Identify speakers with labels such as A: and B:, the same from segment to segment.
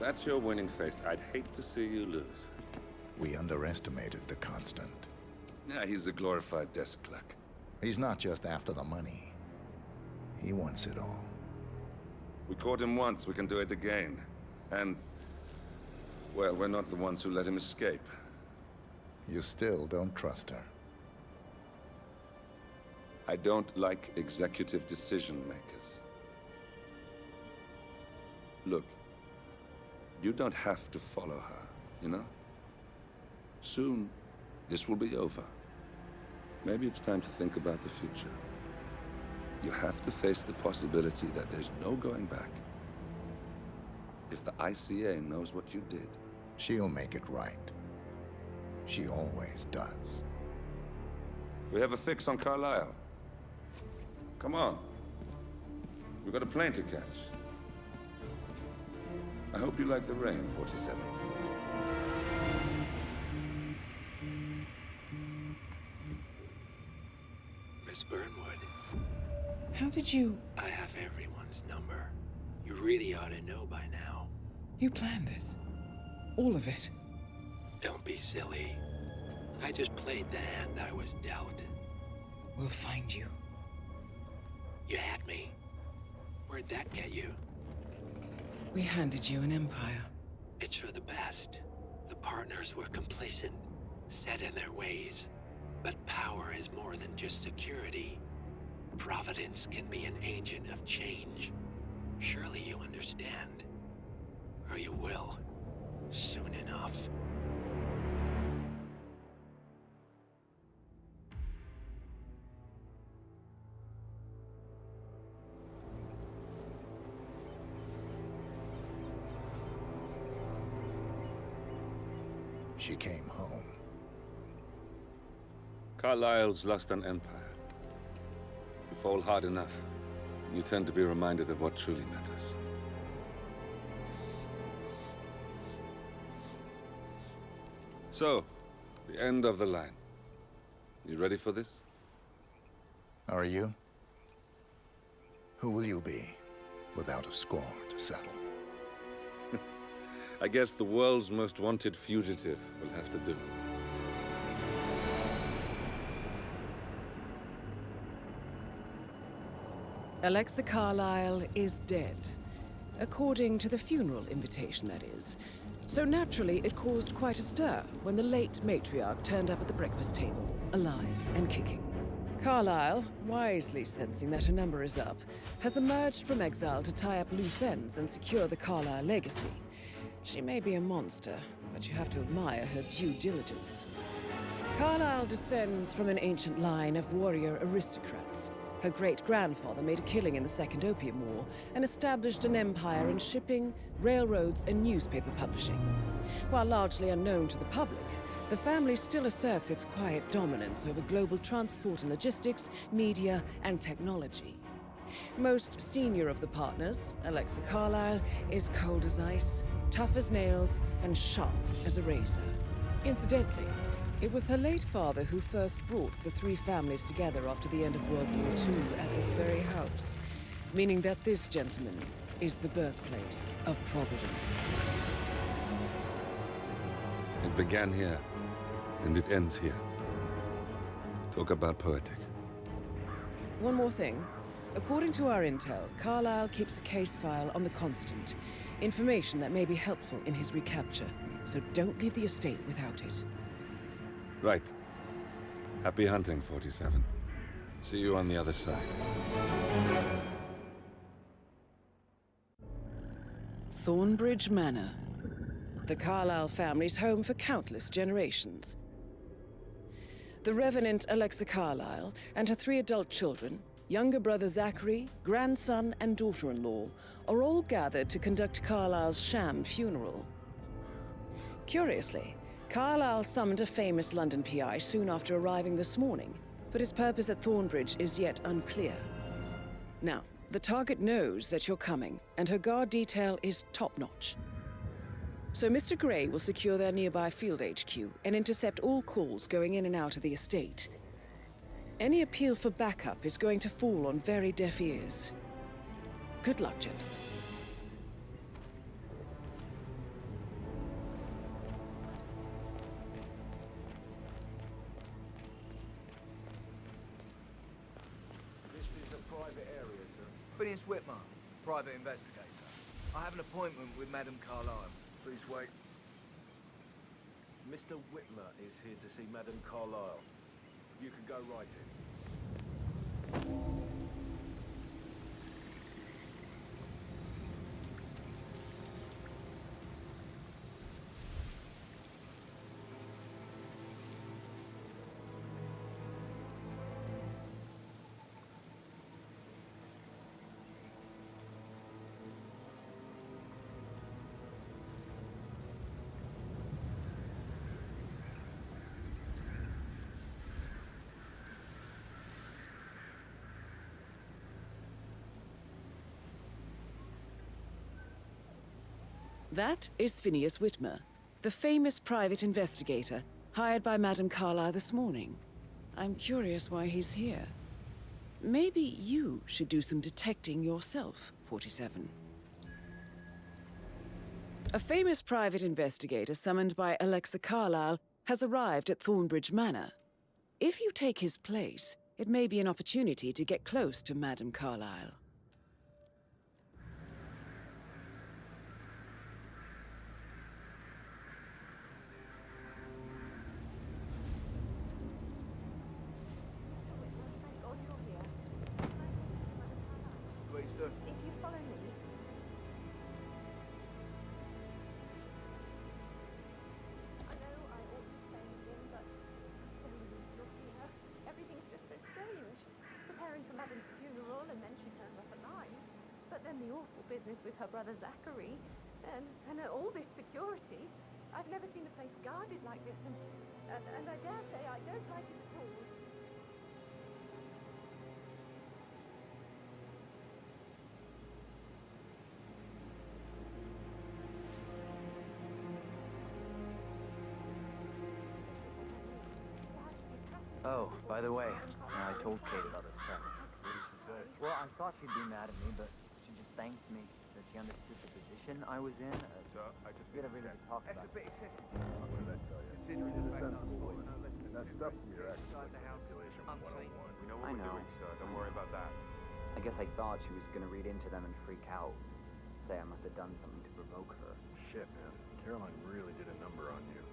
A: that's your winning face, I'd hate to see you lose.
B: We underestimated the Constant.
A: Yeah, he's a glorified desk clerk.
B: He's not just after the money. He wants it all.
A: We caught him once, we can do it again. And, well, we're not the ones who let him escape.
B: You still don't trust her.
A: I don't like executive decision makers. Look, you don't have to follow her, you know? Soon, this will be over. Maybe it's time to think about the future. You have to face the possibility that there's no going back. If the ICA knows what you did...
B: She'll make it right. She always does.
A: We have a fix on Carlisle. Come on. We've got a plane to catch. I hope you like the rain, 47.
C: Miss Burnwood.
D: How did you...
C: I have everyone's number. You really ought to know by now.
D: You planned this? All of it?
C: Don't be silly. I just played the hand I was dealt.
D: We'll find you.
C: You had me. Where'd that get you?
D: We handed you an empire.
C: It's for the best. The partners were complacent, set in their ways. But power is more than just security. Providence can be an agent of change. Surely you understand. Or you will. Soon enough.
B: She came home.
A: Carlisle's lost an empire. You fall hard enough, you tend to be reminded of what truly matters. So, the end of the line. You ready for this?
B: Are you? Who will you be, without a score to settle?
A: I guess the world's most wanted fugitive will have to do.
D: Alexa Carlisle is dead. According to the funeral invitation, that is. So naturally, it caused quite a stir when the late matriarch turned up at the breakfast table, alive and kicking. Carlisle, wisely sensing that her number is up, has emerged from exile to tie up loose ends and secure the Carlisle legacy. She may be a monster, but you have to admire her due diligence. Carlisle descends from an ancient line of warrior aristocrats. Her great-grandfather made a killing in the Second Opium War and established an empire in shipping, railroads, and newspaper publishing. While largely unknown to the public, the family still asserts its quiet dominance over global transport and logistics, media, and technology. Most senior of the partners, Alexa Carlisle, is cold as ice, tough as nails, and sharp as a razor. Incidentally, it was her late father who first brought the three families together after the end of World War II at this very house, meaning that this gentleman is the birthplace of Providence.
A: It began here, and it ends here. Talk about poetic.
D: One more thing. According to our intel, Carlisle keeps a case file on the Constant. Information that may be helpful in his recapture, so don't leave the estate without it.
A: Right. Happy hunting, 47. See you on the other side.
D: Thornbridge Manor. The Carlisle family's home for countless generations. The Revenant Alexa Carlisle and her 3 adult children, younger brother Zachary, grandson, and daughter-in-law, are all gathered to conduct Carlisle's sham funeral. Curiously, Carlisle summoned a famous London PI soon after arriving this morning, but his purpose at Thornbridge is yet unclear. Now, the target knows that you're coming, and her guard detail is top-notch. So Mr. Gray will secure their nearby field HQ and intercept all calls going in and out of the estate. Any appeal for backup is going to fall on very deaf ears. Good luck, gentlemen.
E: Phineas Whitmer, private investigator. I have an appointment with Madame Carlyle.
F: Please wait. Mr. Whitmer is here to see Madame Carlyle. You can go right in.
D: That is Phineas Whitmer, the famous private investigator hired by Madame Carlyle this morning. I'm curious why he's here. Maybe you should do some detecting yourself, 47. A famous private investigator summoned by Alexa Carlyle has arrived at Thornbridge Manor. If you take his place, it may be an opportunity to get close to Madame Carlyle.
E: Please do.
G: If you follow me. I know I ought to say anything, but look here. Everything's just so strange. Preparing for Mother's funeral, and then she turned up at 9. But then the awful business with her brother Zachary, and all this security. I've never seen a place guarded like this, and I dare say I don't like it at all.
H: Oh, by the way, I told Kate about this stuff. Well, I thought she'd be mad at me, but she just thanked me that she understood the position I was in. We had everything to talk about.
F: Considering the fact that that stuff here actually calculation 101.
H: We know what we're doing, sir. Don't worry about that. I guess I thought she was gonna read into them and freak out. Say I must have done something to provoke her.
F: Shit, man. Caroline really did a number on you.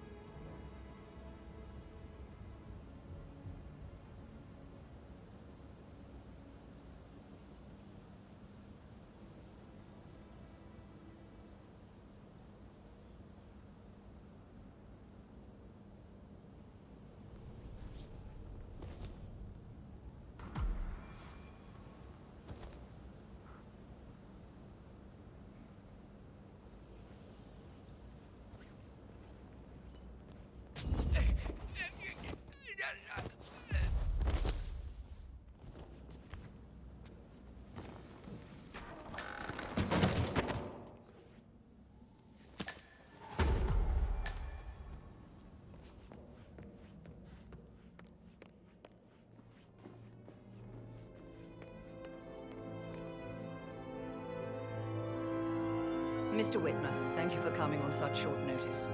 I: Mr. Whitmer, thank you for coming on such short notice.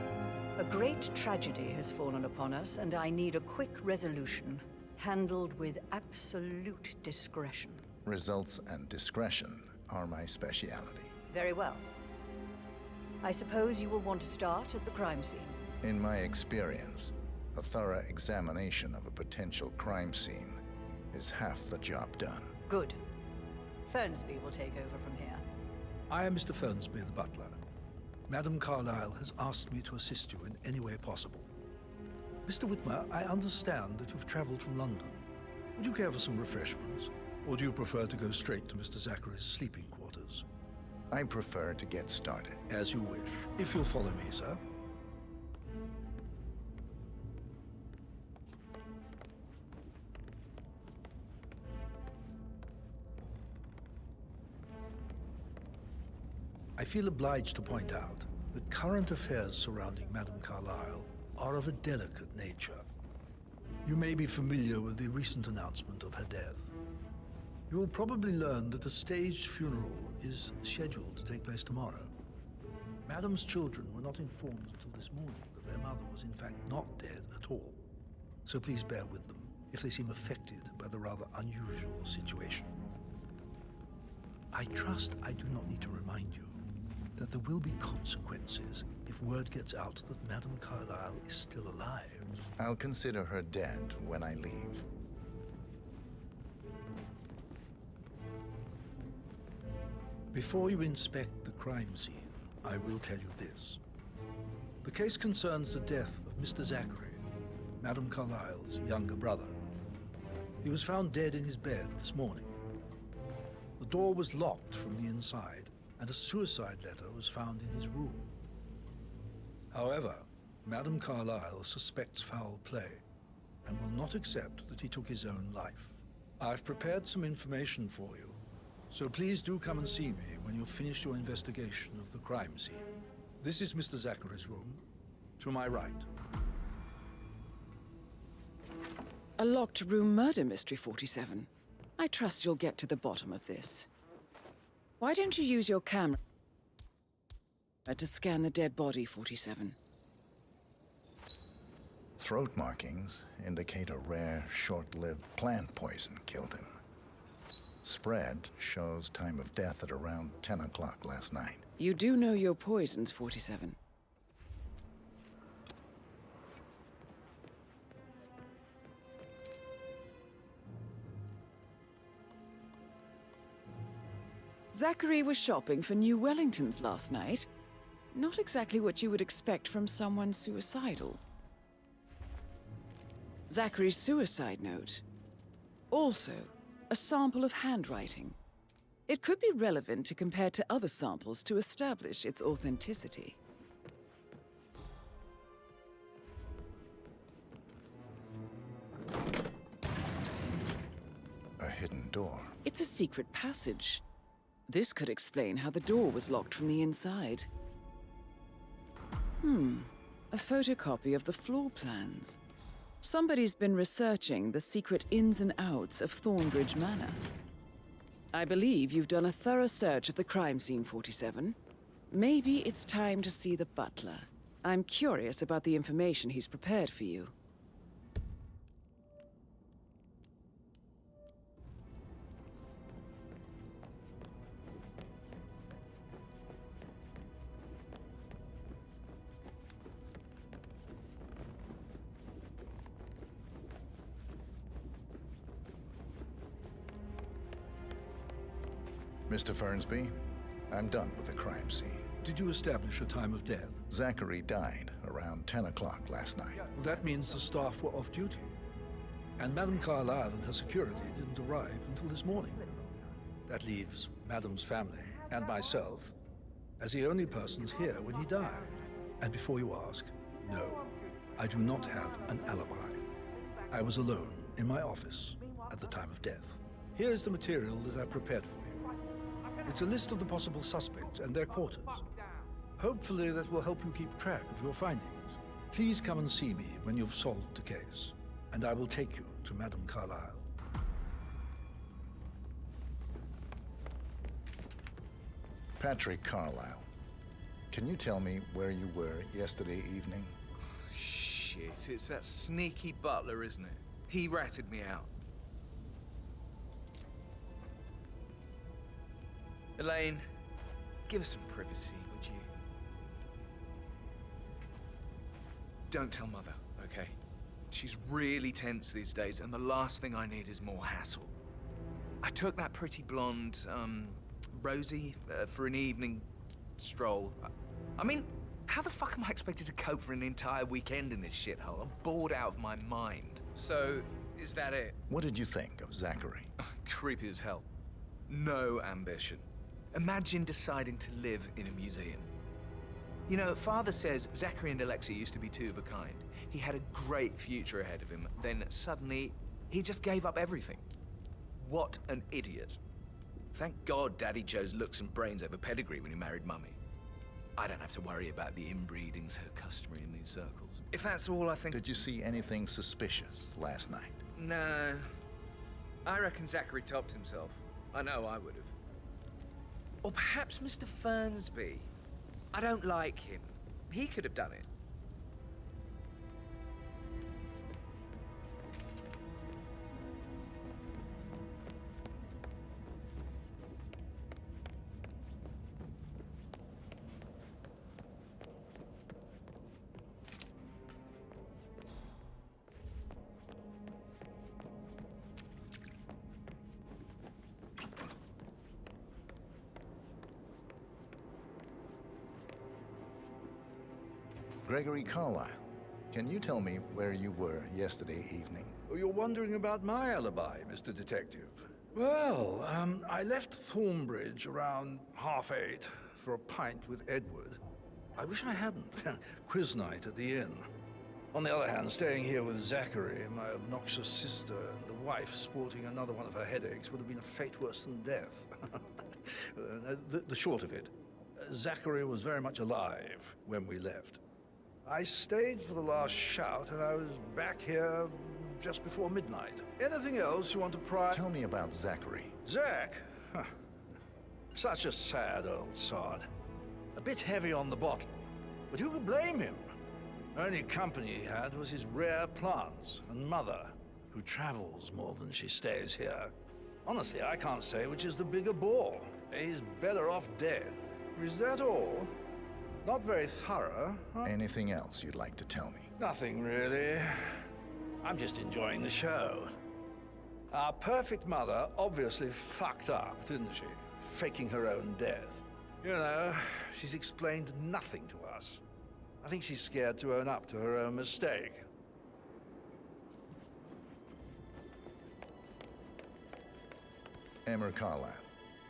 I: A great tragedy has fallen upon us, and I need a quick resolution, handled with absolute discretion.
B: Results and discretion are my speciality.
I: Very well. I suppose you will want to start at the crime scene.
B: In my experience, a thorough examination of a potential crime scene is half the job done.
I: Good. Fernsby will take over from here.
J: I am Mr. Fernsby, the butler. Madame Carlyle has asked me to assist you in any way possible. Mr. Whitmer, I understand that you've traveled from London. Would you care for some refreshments? Or do you prefer to go straight to Mr. Zachary's sleeping quarters?
B: I prefer to get started.
J: As you wish. If you'll follow me, sir. I feel obliged to point out that current affairs surrounding Madame Carlyle are of a delicate nature. You may be familiar with the recent announcement of her death. You will probably learn that a staged funeral is scheduled to take place tomorrow. Madame's children were not informed until this morning that their mother was in fact not dead at all. So please bear with them if they seem affected by the rather unusual situation. I trust I do not need to remind you that there will be consequences if word gets out that Madame Carlyle is still alive.
B: I'll consider her dead when I leave.
J: Before you inspect the crime scene, I will tell you this. The case concerns the death of Mr. Zachary, Madame Carlyle's younger brother. He was found dead in his bed this morning. The door was locked from the inside, and a suicide letter was found in his room. However, Madame Carlyle suspects foul play and will not accept that he took his own life. I've prepared some information for you, so please do come and see me when you've finished your investigation of the crime scene. This is Mr. Zachary's room, to my right.
D: A locked room murder mystery, 47. I trust you'll get to the bottom of this. Why don't you use your camera to scan the dead body, 47?
B: Throat markings indicate a rare, short-lived plant poison killed him. Spread shows time of death at around 10 o'clock last night.
D: You do know your poisons, 47. Zachary was shopping for new Wellingtons last night. Not exactly what you would expect from someone suicidal. Zachary's suicide note. Also, a sample of handwriting. It could be relevant to compare to other samples to establish its authenticity.
B: A hidden door.
D: It's a secret passage. This could explain how the door was locked from the inside. A photocopy of the floor plans. Somebody's been researching the secret ins and outs of Thornbridge Manor. I believe you've done a thorough search of the crime scene, 47. Maybe it's time to see the butler. I'm curious about the information he's prepared for you.
B: Mr. Fernsby, I'm done with the crime scene.
J: Did you establish a time of death?
B: Zachary died around 10 o'clock last night.
J: Well, that means the staff were off duty. And Madame Carlyle and her security didn't arrive until this morning. That leaves Madame's family and myself as the only persons here when he died. And before you ask, no, I do not have an alibi. I was alone in my office at the time of death. Here is the material that I prepared for you. It's a list of the possible suspects and their quarters. Hopefully that will help you keep track of your findings. Please come and see me when you've solved the case, and I will take you to Madame Carlyle.
B: Patrick Carlyle, can you tell me where you were yesterday evening?
E: Shit, it's that sneaky butler, isn't it? He ratted me out. Elaine, give us some privacy, would you? Don't tell Mother, okay? She's really tense these days, and the last thing I need is more hassle. I took that pretty blonde, Rosie, for an evening stroll. I mean, how the fuck am I expected to cope for an entire weekend in this shithole? I'm bored out of my mind. So, is that it?
B: What did you think of Zachary?
E: Creepy as hell. No ambition. Imagine deciding to live in a museum. You know, Father says Zachary and Alexei used to be two of a kind. He had a great future ahead of him, then suddenly, he just gave up everything. What an idiot. Thank God Daddy chose looks and brains over pedigree when he married Mummy. I don't have to worry about the inbreeding so customary in these circles. If that's all, I think...
B: Did you see anything suspicious last night?
E: No. I reckon Zachary topped himself. I know I would have. Or perhaps Mr. Fernsby. I don't like him. He could have done it.
B: Gregory Carlyle, can you tell me where you were yesterday evening?
J: Oh, you're wondering about my alibi, Mr. Detective. Well, I left Thornbridge around 8:30 for a pint with Edward. I wish I hadn't. Quiz night at the inn. On the other hand, staying here with Zachary, my obnoxious sister, and the wife sporting another one of her headaches would have been a fate worse than death. The short of it, Zachary was very much alive when we left. I stayed for the last shout, and I was back here just before midnight. Anything else you want to pry?
B: Tell me about Zachary.
J: Zach? Huh. Such a sad old sod. A bit heavy on the bottle, but who could blame him? Only company he had was his rare plants and mother, who travels more than she stays here. Honestly, I can't say which is the bigger ball. He's better off dead. Is that all? Not very thorough, huh?
B: Anything else you'd like to tell me?
J: Nothing, really. I'm just enjoying the show. Our perfect mother obviously fucked up, didn't she? Faking her own death. You know, she's explained nothing to us. I think she's scared to own up to her own mistake.
B: Emma Carlyle,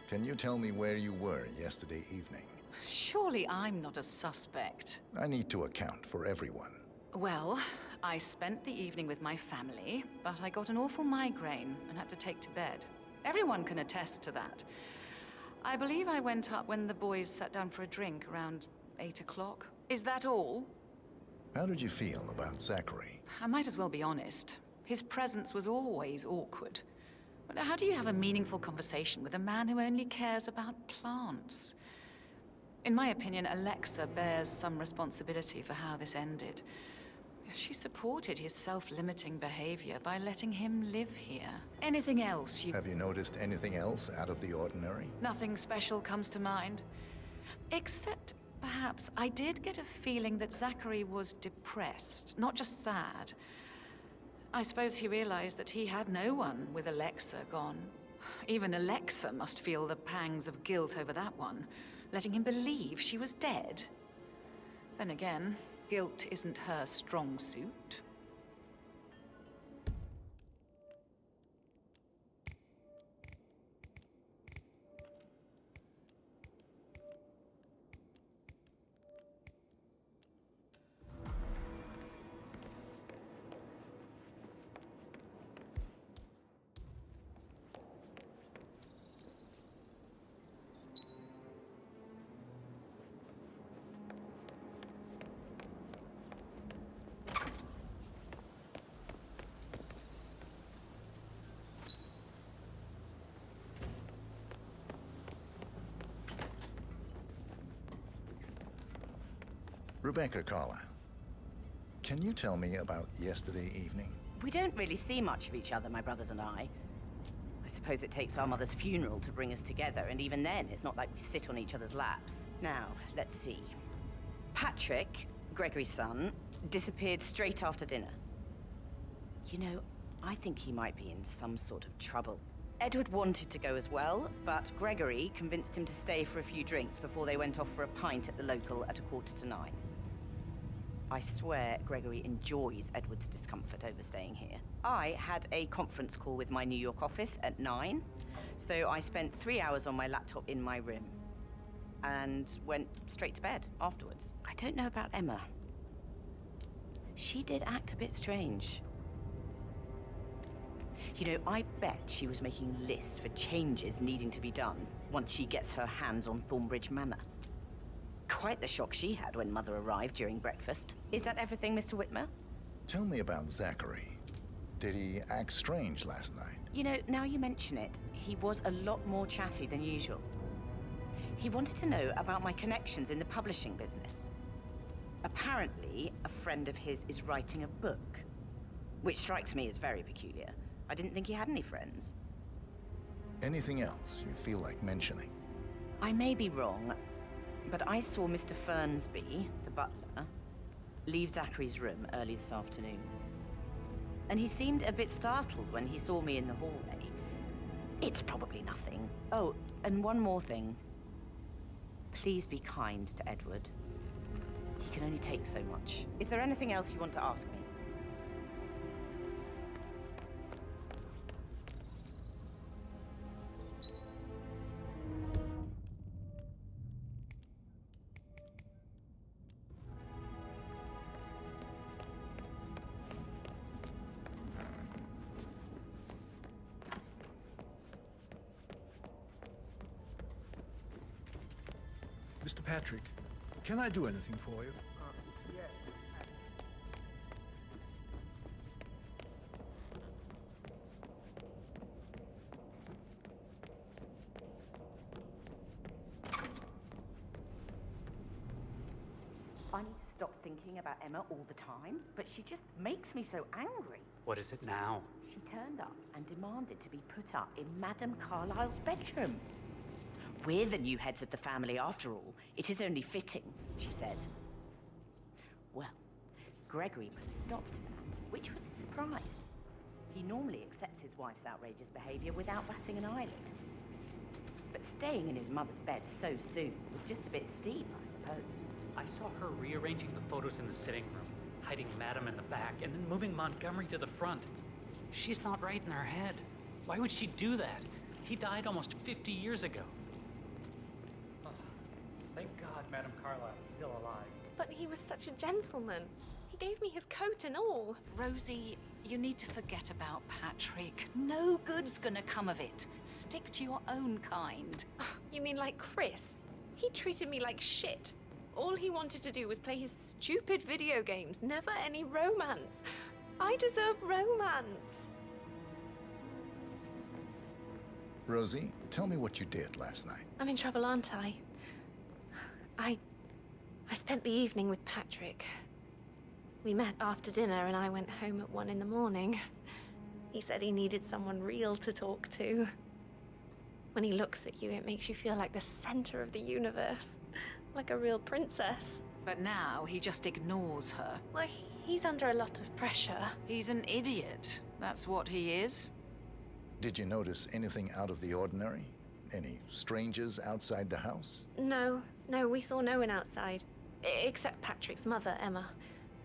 B: can you tell me where you were yesterday evening?
K: Surely I'm not a suspect.
B: I need to account for everyone.
K: Well, I spent the evening with my family, but I got an awful migraine and had to take to bed. Everyone can attest to that. I believe I went up when the boys sat down for a drink around 8 o'clock. Is that all?
B: How did you feel about Zachary?
K: I might as well be honest. His presence was always awkward. But how do you have a meaningful conversation with a man who only cares about plants? In my opinion, Alexa bears some responsibility for how this ended. She supported his self-limiting behavior by letting him live here. Anything else you...
B: Have you noticed anything else out of the ordinary?
K: Nothing special comes to mind. Except, perhaps, I did get a feeling that Zachary was depressed, not just sad. I suppose he realized that he had no one with Alexa gone. Even Alexa must feel the pangs of guilt over that one, letting him believe she was dead. Then again, guilt isn't her strong suit.
B: Rebecca Carlyle, can you tell me about yesterday evening?
L: We don't really see much of each other, my brothers and I. I suppose it takes our mother's funeral to bring us together, and even then, it's not like we sit on each other's laps. Now, let's see. Patrick, Gregory's son, disappeared straight after dinner. You know, I think he might be in some sort of trouble. Edward wanted to go as well, but Gregory convinced him to stay for a few drinks before they went off for a pint at the local at 8:45. I swear Gregory enjoys Edward's discomfort over staying here. I had a conference call with my New York office at 9, so I spent 3 hours on my laptop in my room and went straight to bed afterwards. I don't know about Emma. She did act a bit strange. You know, I bet she was making lists for changes needing to be done once she gets her hands on Thornbridge Manor. Quite the shock she had when Mother arrived during breakfast. Is that everything, Mr. Whitmer?
B: Tell me about Zachary. Did he act strange last night?
L: You know, now you mention it, he was a lot more chatty than usual. He wanted to know about my connections in the publishing business. Apparently, a friend of his is writing a book, which strikes me as very peculiar. I didn't think he had any friends.
B: Anything else you feel like mentioning?
L: I may be wrong, but I saw Mr. Fernsby, the butler, leave Zachary's room early this afternoon. And he seemed a bit startled when he saw me in the hallway. It's probably nothing. Oh, and one more thing. Please be kind to Edward. He can only take so much. Is there anything else you want to ask me?
J: Mr. Patrick, can I do anything for you?
F: Yes.
L: I need to stop thinking about Emma all the time, but she just makes me so angry.
M: What is it now?
L: She turned up and demanded to be put up in Madame Carlyle's bedroom. We're the new heads of the family after all. It is only fitting, she said. Well, Gregory put a stop to that, which was a surprise. He normally accepts his wife's outrageous behavior without batting an eyelid. But staying in his mother's bed so soon was just a bit steep, I suppose.
M: I saw her rearranging the photos in the sitting room, hiding Madame in the back, and then moving Montgomery to the front. She's not right in her head. Why would she do that? He died almost 50 years ago. Oh, thank God Madame Carlyle is still alive.
G: But he was such a gentleman. He gave me his coat and all.
K: Rosie, you need to forget about Patrick. No good's gonna come of it. Stick to your own kind.
G: You mean like Chris? He treated me like shit. All he wanted to do was play his stupid video games, never any romance. I deserve romance.
B: Rosie, tell me what you did last night.
G: I'm in trouble, aren't I? I spent the evening with Patrick. We met after dinner and I went home at 1 in the morning. He said he needed someone real to talk to. When he looks at you, it makes you feel like the center of the universe. Like a real princess.
K: But now he just ignores her.
G: Well, he's under a lot of pressure.
K: He's an idiot. That's what he is.
B: Did you notice anything out of the ordinary? Any strangers outside the house?
G: No, we saw no one outside. Except Patrick's mother, Emma.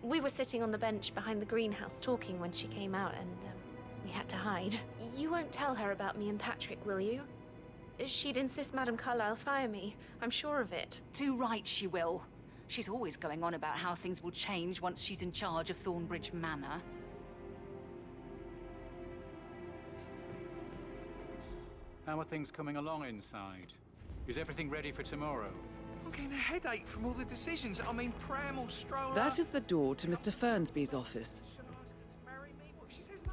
G: We were sitting on the bench behind the greenhouse talking when she came out and we had to hide. You won't tell her about me and Patrick, will you? She'd insist Madame Carlyle fire me. I'm sure of it.
K: Too right she will. She's always going on about how things will change once she's in charge of Thornbridge Manor.
M: How are things coming along inside? Is everything ready for tomorrow?
E: I'm getting a headache from all the decisions. I mean, Pram will stroll up.
D: That is the door to Mr. Fernsby's office.
E: Shall I ask her to marry me? What if she says no?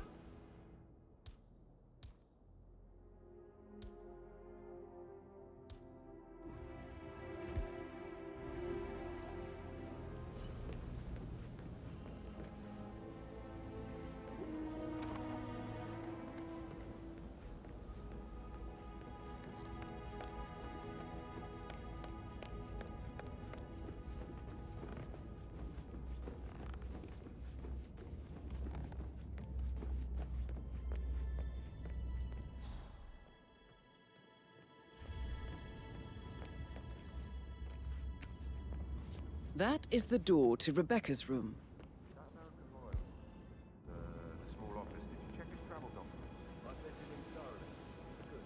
D: That is the door to Rebecca's room.
F: That American lawyer, the small office, did you check his travel documents? I sent him in thoroughly. Good.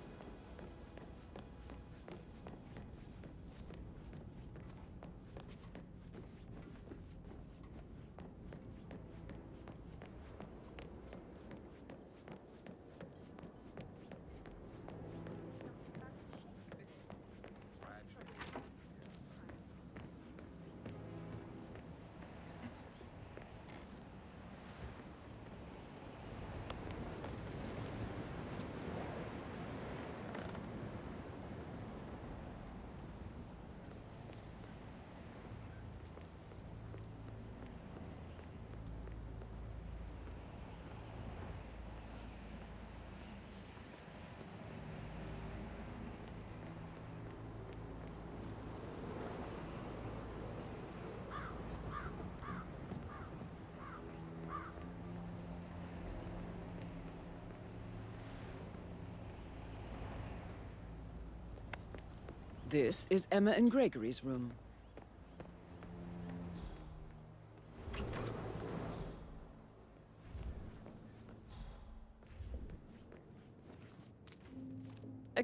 D: This is Emma and Gregory's room.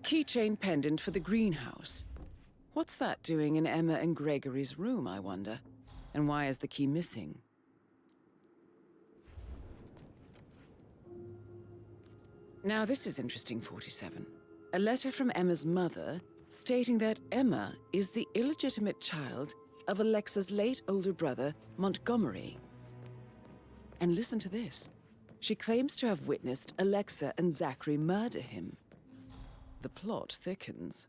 D: keychain pendant for the greenhouse. What's that doing in Emma and Gregory's room, I wonder? And why is the key missing? Now this is interesting, 47. A letter from Emma's mother stating that Emma is the illegitimate child of Alexa's late older brother, Montgomery. And listen to this. She claims to have witnessed Alexa and Zachary murder him. The plot thickens.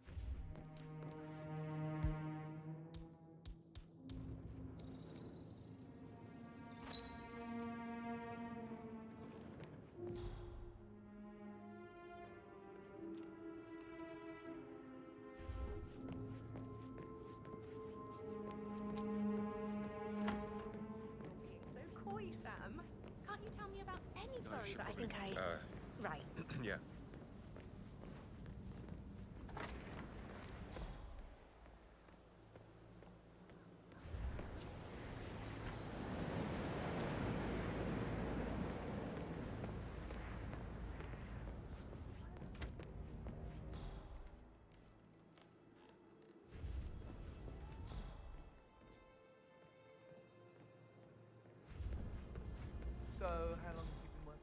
N: Sorry, but I think right.
F: Yeah.
H: So, how long have you been working?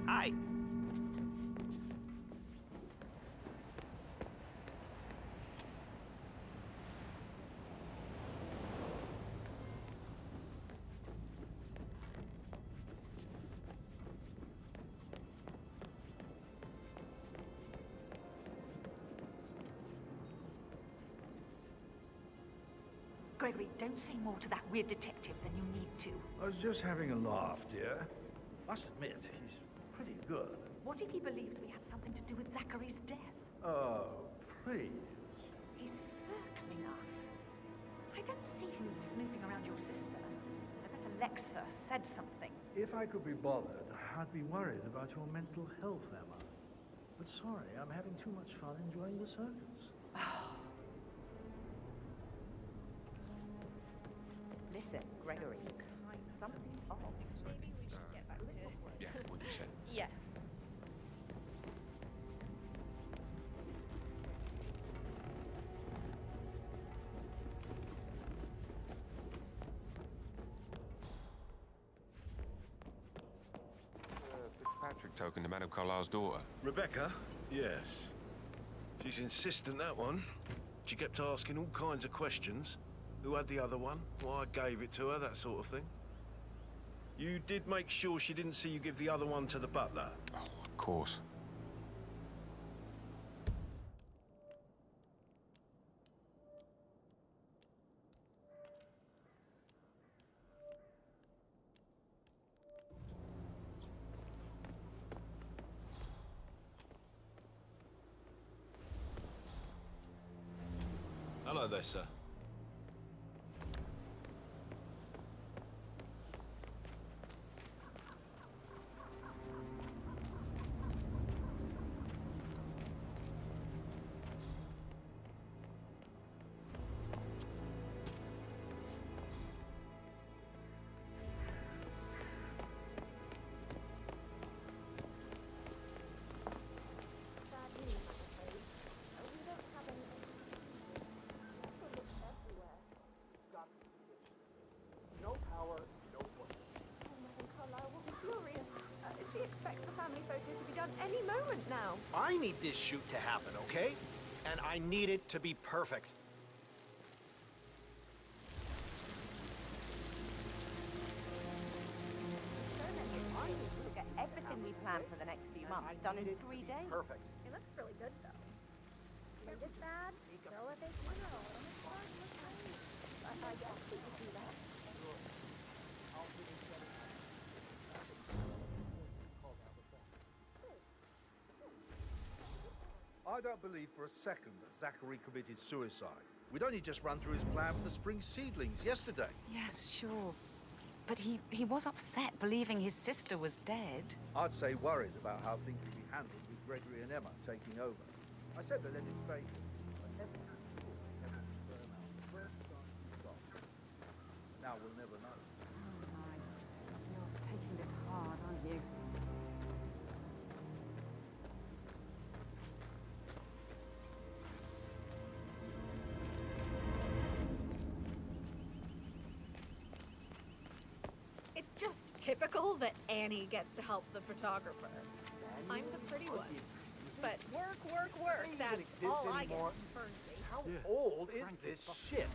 O: Hi.
K: Gregory, don't say more to that weird detective than you need to.
J: I was just having a laugh, dear. Must admit, he's pretty good.
K: What if he believes we had something to do with Zachary's death?
J: Oh, please.
K: He's circling us. I don't see him snooping around your sister. I bet Alexa said something.
J: If I could be bothered, I'd be worried about your mental health, Emma. But sorry, I'm having too much fun enjoying the circus.
L: Listen, Gregory, something's off.
N: Maybe we should get back to it.
F: Yeah, what you said.
N: Yeah.
F: Fitzpatrick token to Madame Carlisle's daughter.
P: Rebecca? Yes. She's insistent, that one. She kept asking all kinds of questions. Who had the other one? Why I gave it to her, that sort of thing. You did make sure she didn't see you give the other one to the butler?
F: Oh, of course.
P: Hello there, sir.
G: Any moment now.
O: I need this shoot to happen, okay? And I need it to be perfect.
L: So many ideas to look at everything we planned for the next few months done in 3 days.
O: Perfect.
G: It looks really good, though. If it's bad, go with it, you know. And it's fun, it's fun. I guess we could do that.
J: I don't believe for a second that Zachary committed suicide. We'd only just run through his plan for the spring seedlings yesterday.
K: Yes, sure. But he was upset believing his sister was dead.
J: I'd say worried about how things would be handled with Gregory and Emma taking over. I said to let him stay here, but every never burn out the first sign he stopped. Now we'll never know.
K: Oh my, you're taking this hard, aren't you?
G: It's just typical that Annie gets to help the photographer. I'm the pretty one. But work, work, work. That's all I get from Fernsby.
J: How old is this ship?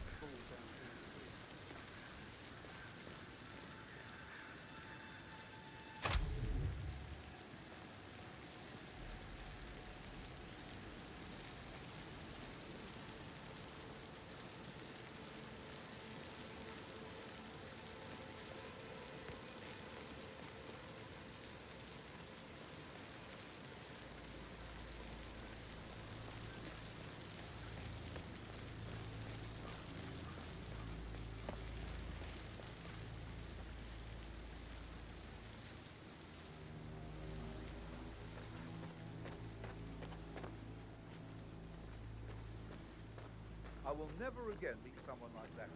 J: I will never again meet someone like that.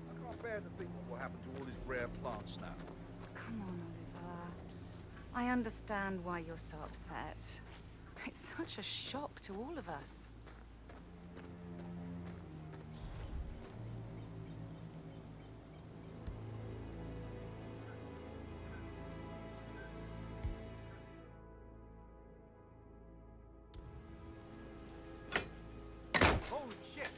J: I can't bear to think what will happen to all his rare plants now.
K: Come on, Oliver. I understand why you're so upset. It's such a shock to all of us.
J: Holy shit!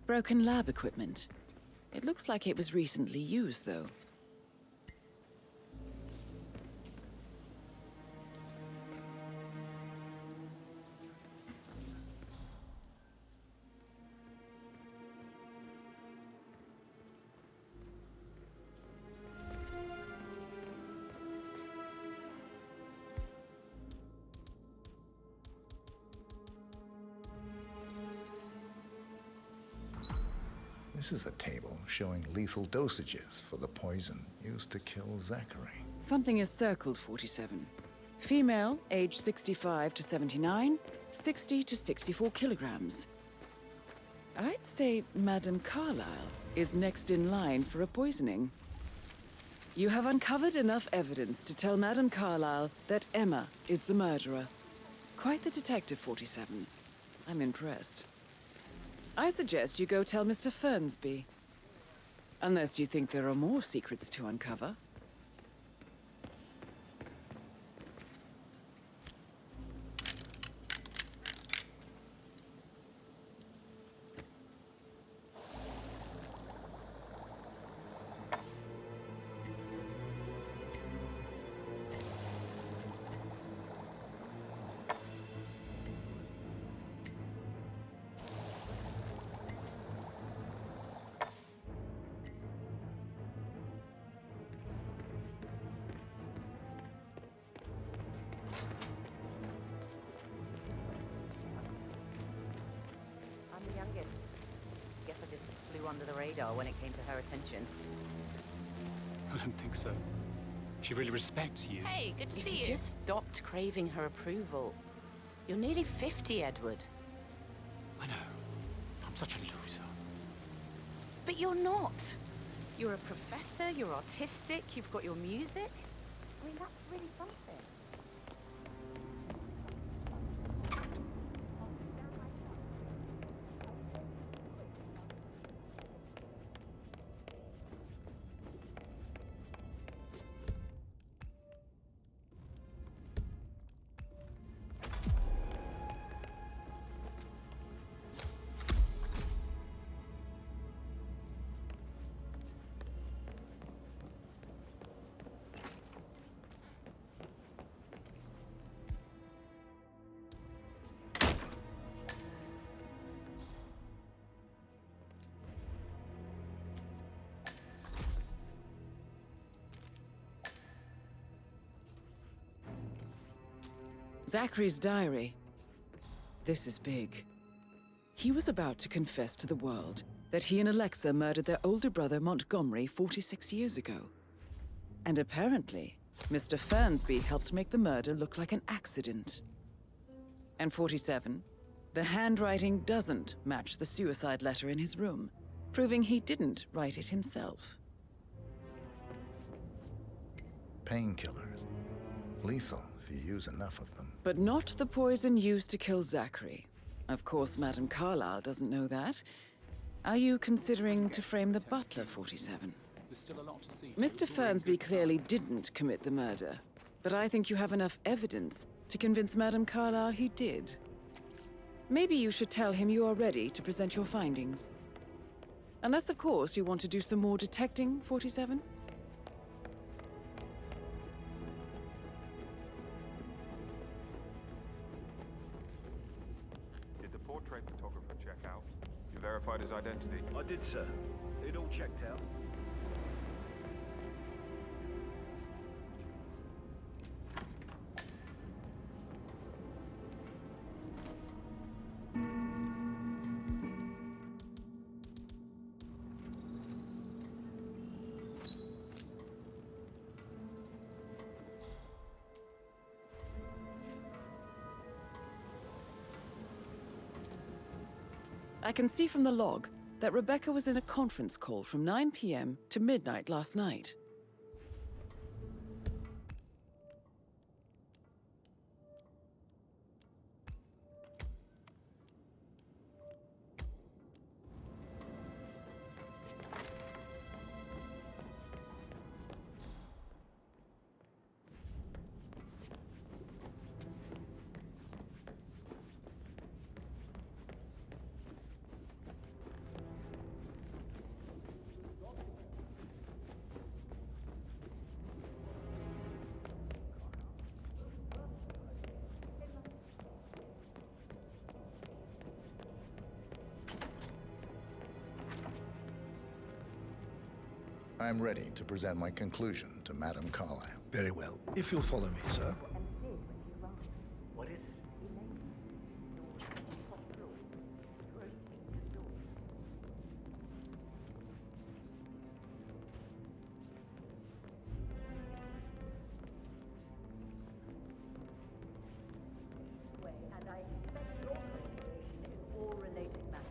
D: Broken lab equipment. It looks like it was recently used, though.
B: This is a table showing lethal dosages for the poison used to kill Zachary.
D: Something is circled, 47. Female, age 65 to 79, 60 to 64 kilograms. I'd say Madame Carlyle is next in line for a poisoning. You have uncovered enough evidence to tell Madame Carlyle that Emma is the murderer. Quite the detective, 47. I'm impressed. I suggest you go tell Mr. Fernsby. Unless you think there are more secrets to uncover.
L: Under the radar when it came to her attention.
M: I don't think so. She really respects you.
L: Hey, good to see you. Just stopped craving her approval. You're nearly 50, Edward.
M: I know. I'm such a loser.
L: But you're not. You're a professor, you're artistic, you've got your music. I mean, that's really something.
D: Zachary's diary. This is big. He was about to confess to the world that he and Alexa murdered their older brother Montgomery 46 years ago. And apparently, Mr. Fernsby helped make the murder look like an accident. And 47, the handwriting doesn't match the suicide letter in his room, proving he didn't write it himself.
B: Painkillers. Lethal if you use enough of them.
D: But not the poison used to kill Zachary. Of course, Madame Carlyle doesn't know that. Are you considering to frame the butler, 47?
Q: There's still a lot to see.
D: Mr. Fernsby clearly didn't commit the murder, but I think you have enough evidence to convince Madame Carlyle he did. Maybe you should tell him you are ready to present your findings. Unless, of course, you want to do some more detecting, 47?
F: Did the portrait photographer check out? You verified his identity?
P: I did, sir. It all checked out.
D: I can see from the log that Rebecca was in a conference call from 9 p.m. to midnight last night.
B: I'm ready to present my conclusion to Madame Carlyle.
J: Very well. If you'll follow me, sir.
M: What is it?
I: And I expect your cooperation in all related matters.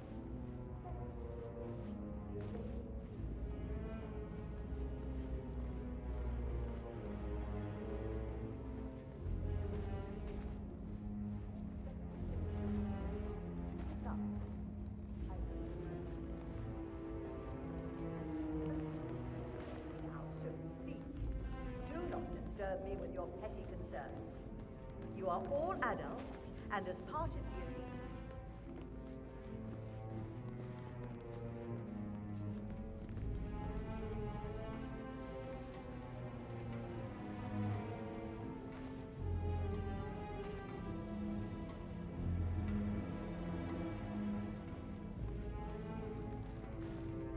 I: Disturb me with your petty concerns. You are all adults, and as part of the agreement...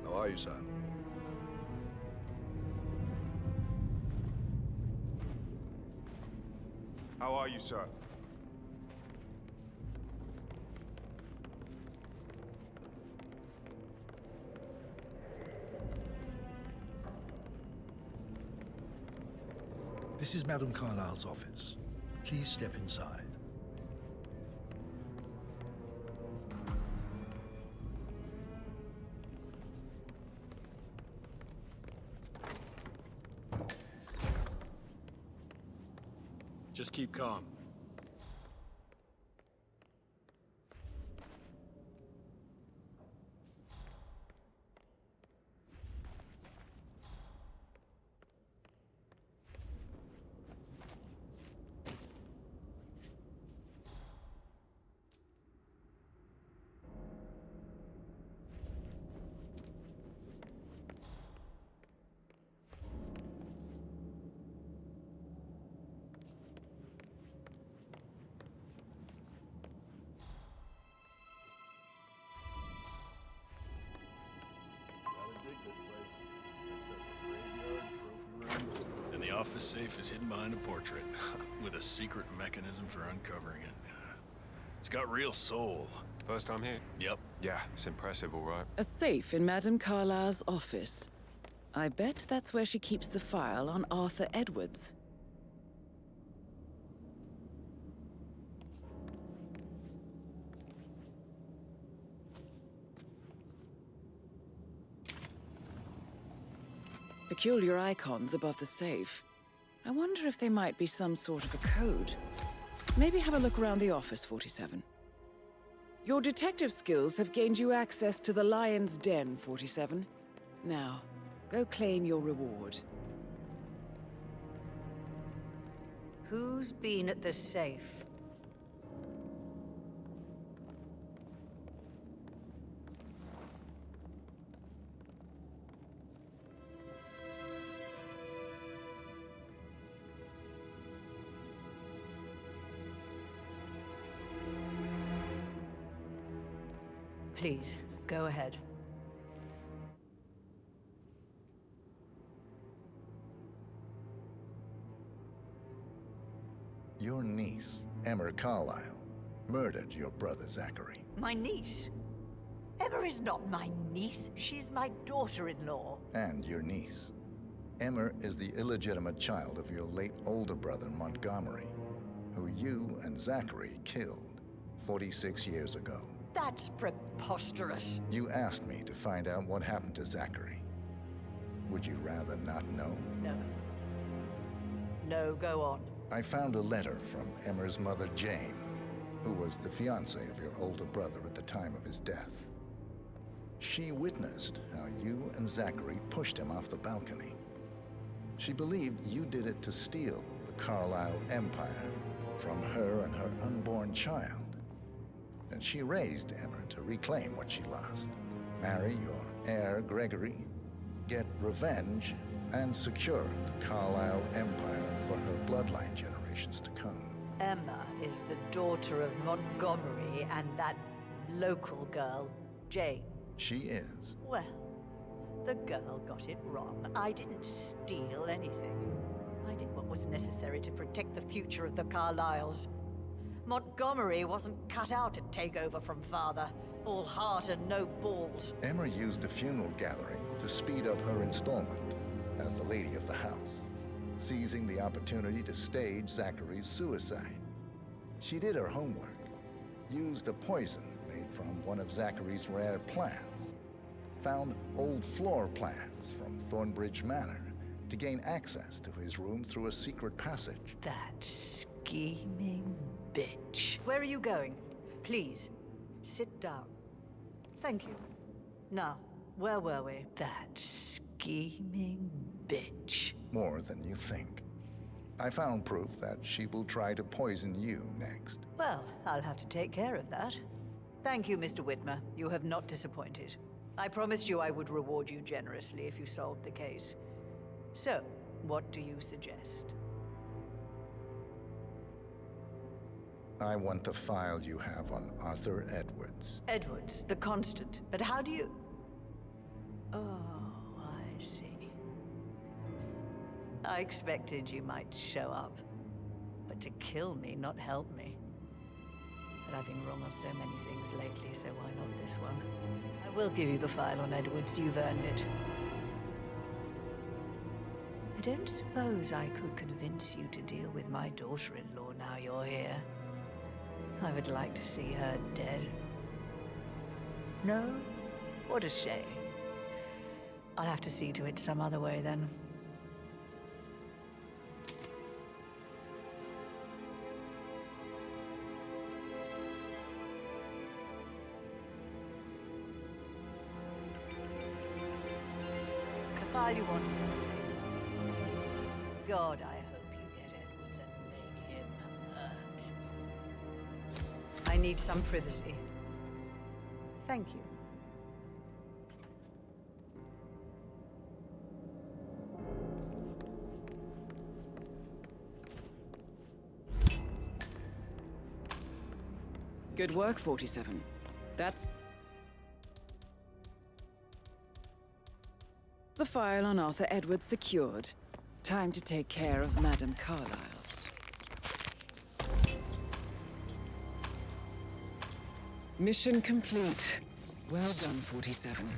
A: How are you, sir?
R: How are you, sir?
J: This is Madame Carlyle's office. Please step inside.
Q: Just keep calm. office safe is hidden behind a portrait, with a secret mechanism for uncovering it. It's got real soul.
F: First time here?
Q: Yep.
F: Yeah, it's impressive, all right.
D: A safe in Madame Carlyle's office. I bet that's where she keeps the file on Arthur Edwards. Peculiar icons above the safe. I wonder if they might be some sort of a code. Maybe have a look around the office, 47. Your detective skills have gained you access to the Lion's Den, 47. Now, go claim your reward.
I: Who's been at the safe? Please, go ahead.
B: Your niece, Emma Carlyle, murdered your brother Zachary.
R: My niece? Emma is not my niece. She's my daughter-in-law.
B: And your niece. Emma is the illegitimate child of your late older brother Montgomery, who you and Zachary killed 46 years ago.
R: That's preposterous.
B: You asked me to find out what happened to Zachary. Would you rather not know?
R: No. No, go on.
B: I found a letter from Emma's mother, Jane, who was the fiancée of your older brother at the time of his death. She witnessed how you and Zachary pushed him off the balcony. She believed you did it to steal the Carlyle empire from her and her unborn child. And she raised Emma to reclaim what she lost. Marry your heir, Gregory, get revenge, and secure the Carlyle empire for her bloodline generations to come.
R: Emma is the daughter of Montgomery and that local girl, Jane.
B: She is.
R: Well, the girl got it wrong. I didn't steal anything. I did what was necessary to protect the future of the Carlyles. Montgomery wasn't cut out to take over from father. All heart and no balls.
B: Emma used the funeral gathering to speed up her installment as the lady of the house, seizing the opportunity to stage Zachary's suicide. She did her homework, used a poison made from one of Zachary's rare plants, found old floor plans from Thornbridge Manor to gain access to his room through a secret passage.
R: That scheming bitch. Where are you going? Please, sit down. Thank you. Now, where were we? That scheming bitch.
B: More than you think. I found proof that she will try to poison you next.
R: Well, I'll have to take care of that. Thank you, Mr. Whitmer. You have not disappointed. I promised you I would reward you generously if you solved the case. So, what do you suggest?
B: I want the file you have on Arthur Edwards.
R: Edwards, the constant. But how do you... Oh, I see. I expected you might show up. But to kill me, not help me. But I've been wrong on so many things lately, so why not this one? I will give you the file on Edwards. You've earned it. I don't suppose I could convince you to deal with my daughter-in-law now you're here. I would like to see her dead. No? What a shame. I'll have to see to it some other way then. The file you want is in the safe. God, I hope you get Edwards and make him hurt.
I: I need some privacy.
R: Thank you.
D: Good work, 47. That's the file on Arthur Edwards secured. Time to take care of Madame Carlyle. Mission complete. Well done, 47.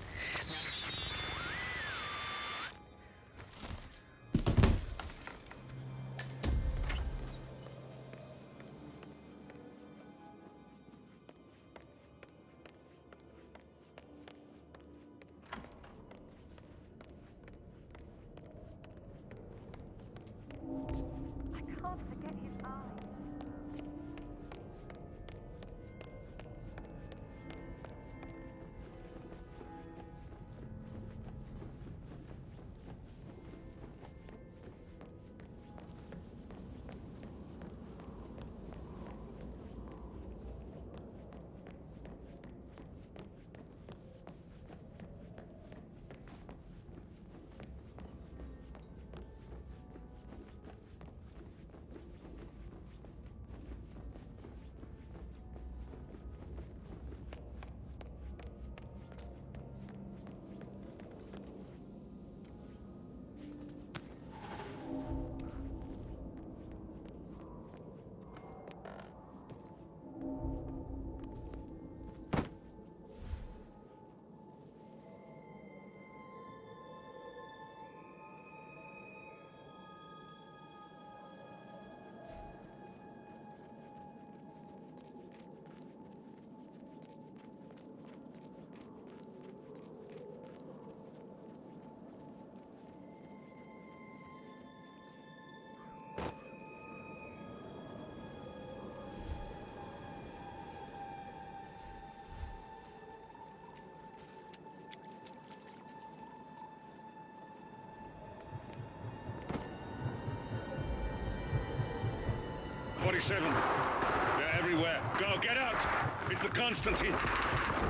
A: They're everywhere. Go, get out! It's the Constantine.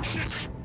A: Shit!